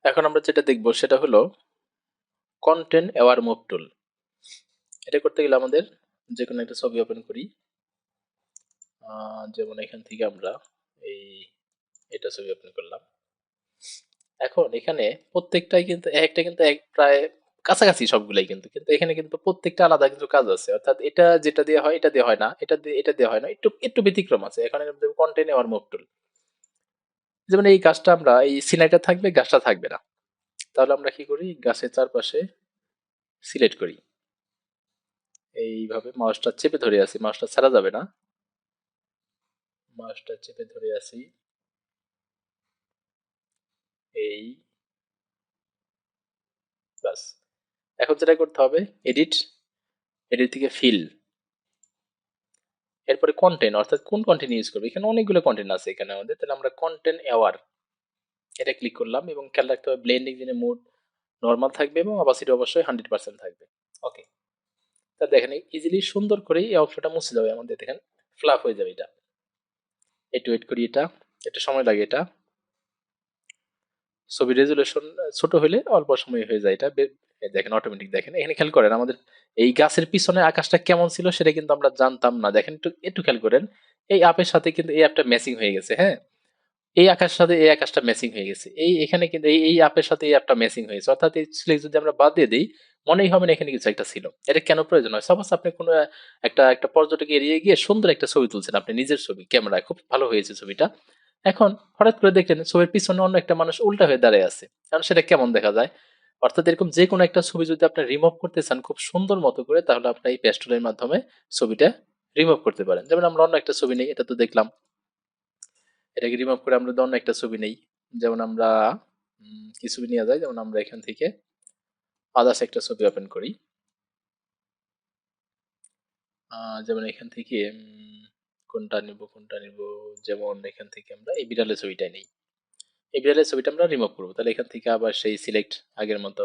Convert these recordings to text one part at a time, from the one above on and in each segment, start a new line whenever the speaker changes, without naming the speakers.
এখন আমরা যেটা দেখব সেটা হলো কন্টেন্ট অ্যাওয়ার মুভ টুল। এটা করতে গেলে আমাদের যে কোনো একটা ছবি ওপেন করি, যেমন এখান থেকে আমরা এই এটা ছবি ওপেন করলাম। এখন এখানে প্রত্যেকটাই কিন্তু একটা কিন্তু এক প্রায় কাছাকাছি সবগুলাই, কিন্তু কিন্তু এখানে কিন্তু প্রত্যেকটা আলাদা কিছু কাজ আছে, অর্থাৎ এটা যেটা দিয়ে হয় এটা দিয়ে হয় না, এটা দিয়ে হয় না, একটু একটু ব্যতিক্রম আছে এখানে। কন্টেন্ট অ্যাওয়ার মুভ টুল, যেমন এই গাছটা আমরা এই সিনারিটা থাকবে, গাছটা থাকবে না, তাহলে আমরা কি করি, গাছের চারপাশে সিলেক্ট করি, এইভাবে মাউসটা চেপে ধরে আছি, মাউসটা ছাড়া যাবে না, মাউসটা চেপে ধরে আছি, এই বাস। এখন যেটা করতে হবে, এডিট, এডিট থেকে ফিল, এরপরে কন্টেন্ট, অর্থাৎ কোন কন্টেন্ট ইউজ করবে, এখানে অনেকগুলো কন্টেন্ট আছে এখানে আমাদের, তাহলে আমরা কন্টেন্ট অ্যাওয়ার এটা ক্লিক করলাম, এবং খেয়াল রাখতে হবে ব্লেন্ডিং যিনি মুড নর্মাল থাকবে এবং অপাসিটি অবশ্যই 100% থাকবে। ওকে, তা দেখেন ইজিলি সুন্দর করে এই অংশটা মুছে যাবে আমাদের, দেখেন ফ্লাপ হয়ে যাবে এটা। একটু ওয়েট করি, এটা একটু সময় লাগে, এটা ছবি রেজুলেশন ছোট হলে অল্প সময় হয়ে যায় এটা। দেখেন অটোমেটিক, দেখেন এখানে খেয়াল করেন আমাদের এই গাছের পিছনে আকাশটা কেমন ছিল সেটা কিন্তু আমরা জানতাম না, দেখেন একটু একটু খেয়াল করেন এই অ্যাপের সাথে কিন্তু এই অ্যাপটা ম্যাচিং হয়ে গেছে, হ্যাঁ এই আকাশের সাথে এই আকাশটা ম্যাচিং হয়ে গেছে, এই এখানে কিন্তু এই অ্যাপের সাথে এই অ্যাপটা ম্যাচিং হয়েছে, অর্থাৎ এই সিলেক্ট যদি আমরা বাদ দিয়ে দিই মনেই হবে না এখানে কিছু একটা ছিল। এটা কেন প্রয়োজন হয়, সাপোজ আপনি কোনো একটা একটা পর্যটক এরিয়ে গিয়ে সুন্দর একটা ছবি তুলছেন, আপনি নিজের ছবি ক্যামেরায়, খুব ভালো হয়েছে ছবিটা, এখন হঠাৎ করে দেখলেন ছবির পিছনে অন্য একটা মানুষ উল্টা হয়ে দাঁড়িয়ে আছে, কারণ সেটা কেমন দেখা যায়। অর্থাৎ এরকম যে কোনো একটা ছবি যদি আপনি রিমুভ করতে চান খুব সুন্দর মতো করে, তাহলে আপনি এই পেস্টুলের মাধ্যমে ছবিটা রিমুভ করতে পারেন। যেমন আমরা অন্য একটা ছবি নেই, এটা তো দেখলাম, এটাকে রিমুভ করে আমরা অন্য একটা ছবি নেই, যেমন আমরা কি ছবি নিয়ে যাই, যেমন আমরা এখান থেকে আদার্স একটা ছবি ওপেন করি, যেমন এখান থেকে কোনটা নিব, যেমন এখান থেকে আমরা এই বিড়ালের ছবিটাই নেই, এই বিড়ালের ছবিটা আমরা রিমুভ করবো, তাহলে এখান থেকে আবার সেই সিলেক্ট আগের মতো।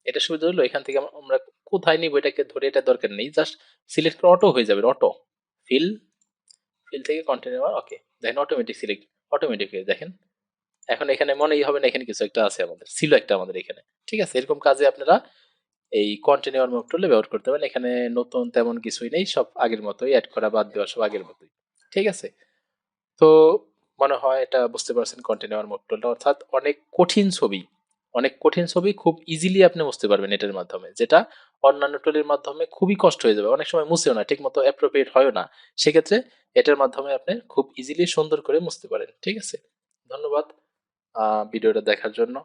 এটা সুবিধা হলো এখান থেকে আমরা কোথায় নিব এটাকে ধরে, এটা দরকার নেই, জাস্ট সিলেক্ট করে অটো হয়ে যাবে, অটো ফিল, ফিল থেকে কন্টিনিউ, ওকে দেখেন অটোমেটিক সিলেক্ট, অটোমেটিক হয়ে দেখেন। এখন এখানে মনেই হবে না এখানে কিছু একটা আছে, আমাদের ছিল একটা আমাদের এখানে। ঠিক আছে, এরকম কাজে আপনারা এই কন্টিনিউয়ার মুভ টুলে ব্যবহার করতে পারেন। এখানে নতুন তেমন কিছুই নেই, সব আগের মতোই, অ্যাড করা বাদ দেওয়া সব আগের মতোই। ঠিক আছে, তো মনে হয় এটা বুঝতে পারছেন কন্টিনিউয়ার মুভ টুলটা, অর্থাৎ অনেক কঠিন ছবি খুব ইজিলি আপনি মুছতে পারবেন এটার মাধ্যমে, যেটা অন্যান্য টুলের মাধ্যমে খুবই কষ্ট হয়ে যাবে, অনেক সময় মুছেও না ঠিক মতো, অ্যাপ্রোপ্রিয়েট হয়ও না, সেক্ষেত্রে এটার মাধ্যমে আপনি খুব ইজিলি সুন্দর করে মুছতে পারেন। ঠিক আছে, ধন্যবাদ ভিডিওটা দেখার জন্য।